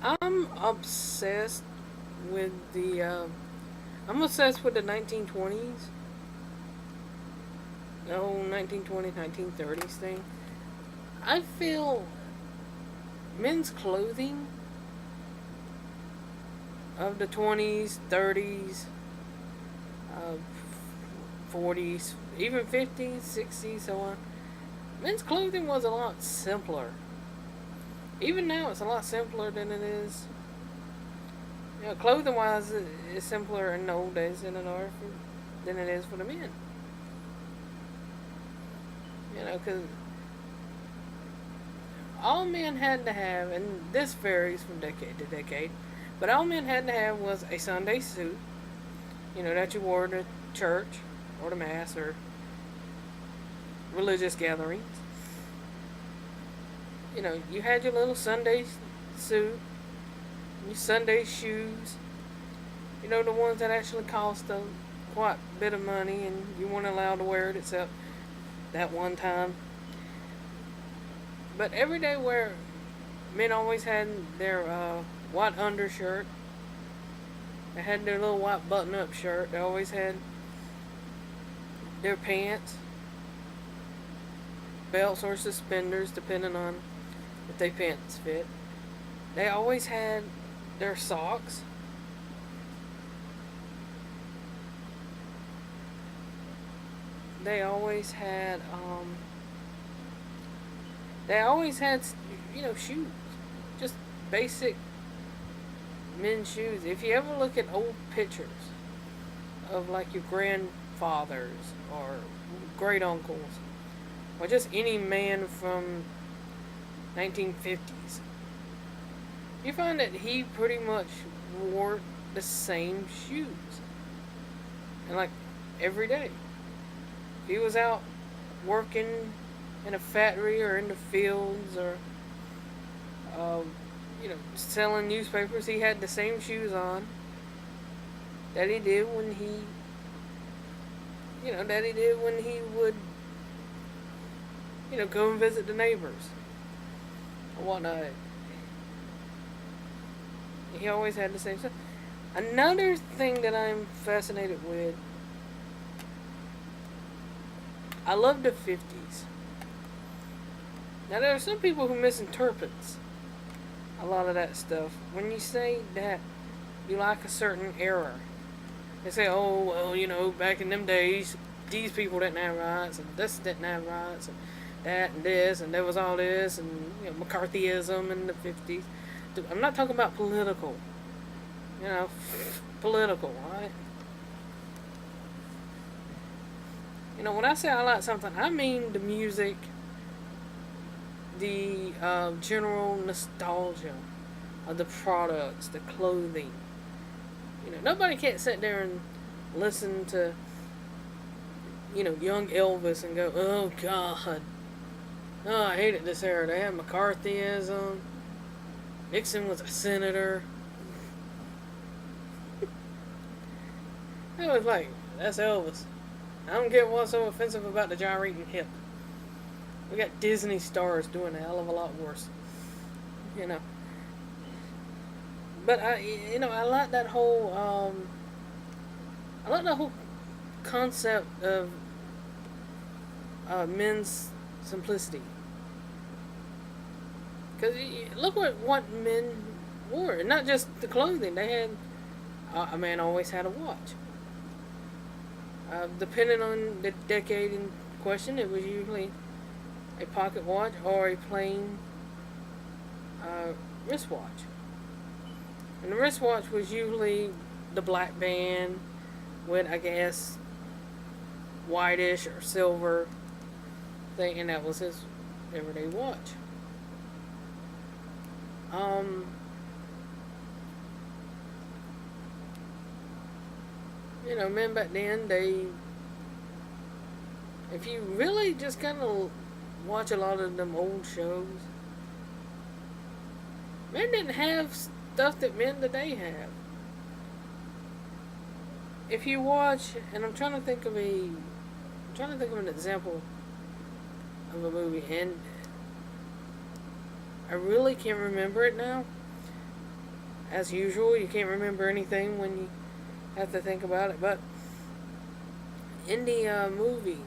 I'm obsessed with I'm obsessed with the 1920s. The whole 1920s, 1930s thing. I feel men's clothing of the 20s, 30s, uh, 40s, even 50s, 60s, so on. Men's clothing was a lot simpler. Even now, it's a lot simpler than it is. You know, clothing wise, it's simpler in the old days than it is for the men. You know, because all men had to have, and this varies from decade to decade, but all men had to have was a Sunday suit, that you wore to church or to mass or religious gatherings. You had your little Sunday suit, your Sunday shoes, the ones that actually cost a quite bit of money and you weren't allowed to wear it except that one time. But everyday wear, men always had their white undershirt. They had their little white button-up shirt. They always had their pants, belts or suspenders, depending on if they pants fit. They always had their socks. They always had they always had shoes, just basic men's shoes. If you ever look at old pictures of like your grandfathers or great uncles or just any man from 1950s, you find that he pretty much wore the same shoes and like every day. If he was out working in a factory or in the fields or um, selling newspapers, he had the same shoes on that he did when he would go and visit the neighbors and whatnot. He always had the same stuff. Another thing that I'm fascinated with, I love the 50s. Now, there are some people who misinterpret a lot of that stuff. When you say that you like a certain era, they say, oh, well, back in them days, these people didn't have rights, and this didn't have rights, and that and this, and there was all this, and McCarthyism in the 50s. I'm not talking about political, you know, political, right? When I say I like something, I mean the music, the general nostalgia of the products, the clothing. Nobody can't sit there and listen to, young Elvis and go, oh God, oh I hated this era. They had McCarthyism. Nixon was a senator. I was like, that's Elvis. I don't get what's so offensive about the gyrating hip. We got Disney stars doing a hell of a lot worse. You know. But I like that whole concept of men's simplicity. Because look what men wore. Not just the clothing. They had, a man always had a watch. Depending on the decade in question, it was usually a pocket watch or a plain wristwatch. And the wristwatch was usually the black band with, I guess, whitish or silver thing, and that was his everyday watch. Um, Men back then, if you really just kind of watch a lot of them old shows, men didn't have stuff that men today have. If you watch, and I'm trying to think of an example of a movie, and I really can't remember it now. as usual, you can't remember anything when you have to think about it. But in the movie,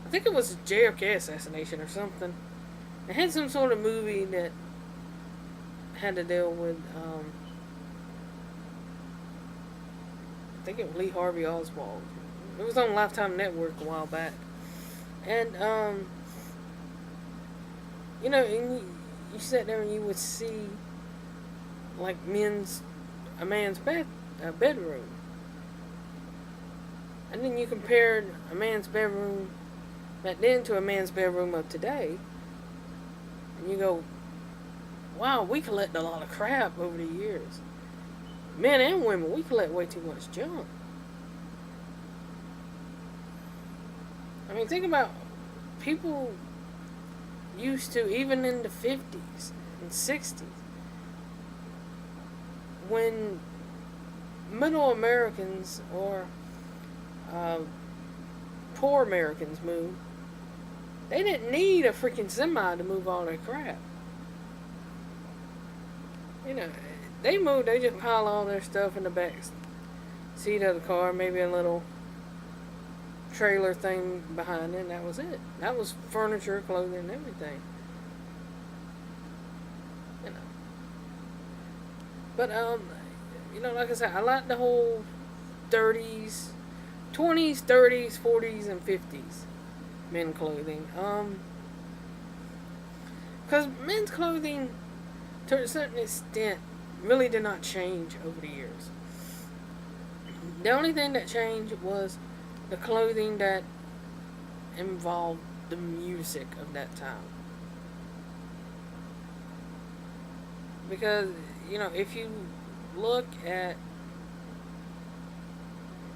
I think it was a JFK assassination or something. It had some sort of movie that had to deal with, I think it was Lee Harvey Oswald. It was on Lifetime Network a while back. And, and you sat there and you would see, like, a man's bedroom. And then you compared a man's bedroom back then to a man's bedroom of today. And you go, wow, we collect a lot of crap over the years. Men and women, we collect way too much junk. I mean, think about people used to, even in the 50s and 60s, when middle Americans or poor Americans moved, they didn't need a freaking semi to move all their crap. They moved, they just pile all their stuff in the back seat of the car, maybe a little trailer thing behind it, and that was it. That was furniture, clothing, and everything. But, like I said, I like the whole 30s, 20s, 30s, 40s, and 50s men clothing. Because men's clothing, to a certain extent, really did not change over the years. The only thing that changed was the clothing that involved the music of that time. Because, if you look at,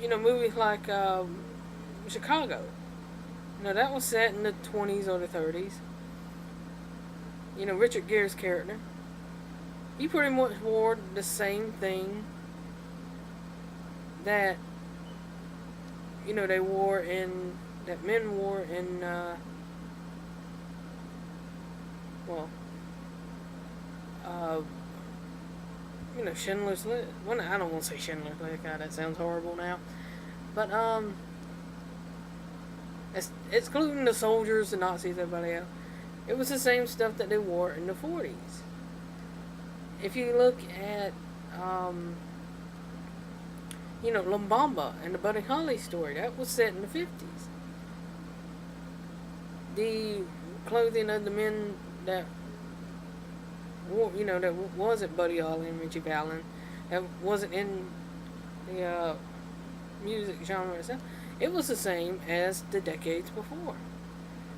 movies like Chicago, that was set in the 20s or the 30s. Richard Gere's character, he pretty much wore the same thing that, that men wore in, Schindler's List. Well, I don't want to say Schindler's List. God, that sounds horrible now. But, excluding the soldiers, the Nazis, everybody else, it was the same stuff that they wore in the 40s. If you look at, Lumbamba and the Buddy Holly story, that was set in the 50s. The clothing of the men that that wasn't Buddy Holly and Richie Valens, that wasn't in the music genre itself, it was the same as the decades before.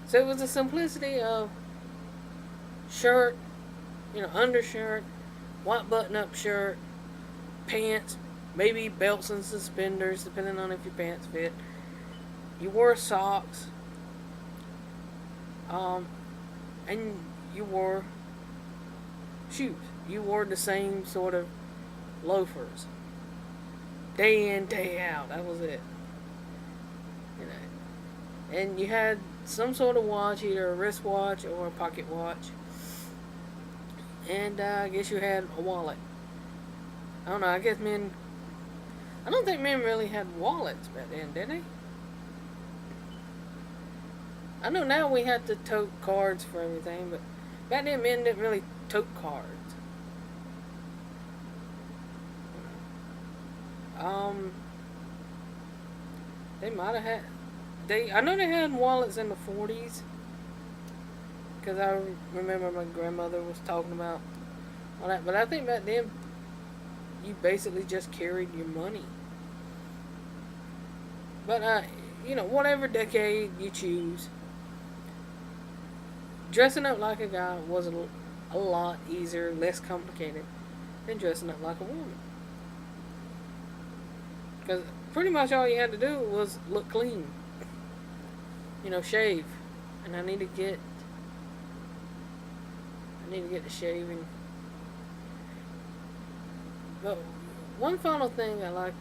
So it was the simplicity of shirt, undershirt, white button-up shirt, pants, maybe belts and suspenders, depending on if your pants fit. You wore socks, and you wore shoes. You wore the same sort of loafers. Day in, day out. That was it. And you had some sort of watch, either a wristwatch or a pocket watch. And I guess you had a wallet. I don't know, I don't think men really had wallets back then, did they? I know now we have to tote cards for everything, but back then men didn't really tote cards. They might have had... I know they had wallets in the 40s. Because I remember my grandmother was talking about all that. But I think back then, you basically just carried your money. But, whatever decade you choose, dressing up like a guy was a lot easier, less complicated than dressing up like a woman. Because pretty much all you had to do was look clean. Shave. And I need to get the shaving. But one final thing I'm going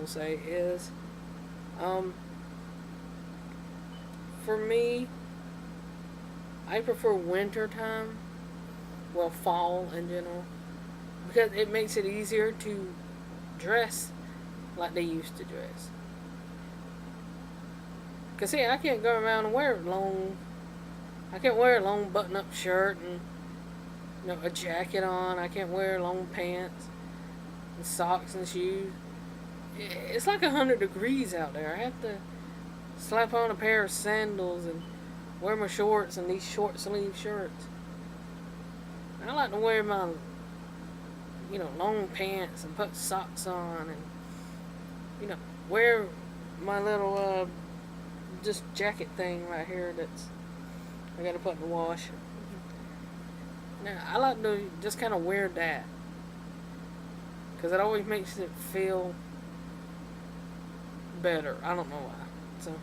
to say is, for me, I prefer winter time well, fall in general, because it makes it easier to dress like they used to dress. Cause see, I can't go around and wear long. I can't wear a long button-up shirt and a jacket on. I can't wear long pants and socks and shoes. It's like 100 degrees out there. I have to slap on a pair of sandals and wear my shorts and these short sleeve shirts. I like to wear my long pants and put socks on and wear my little just jacket thing right here that's I gotta put in the wash. Now I like to just kind of wear that because it always makes it feel better. I don't know why. So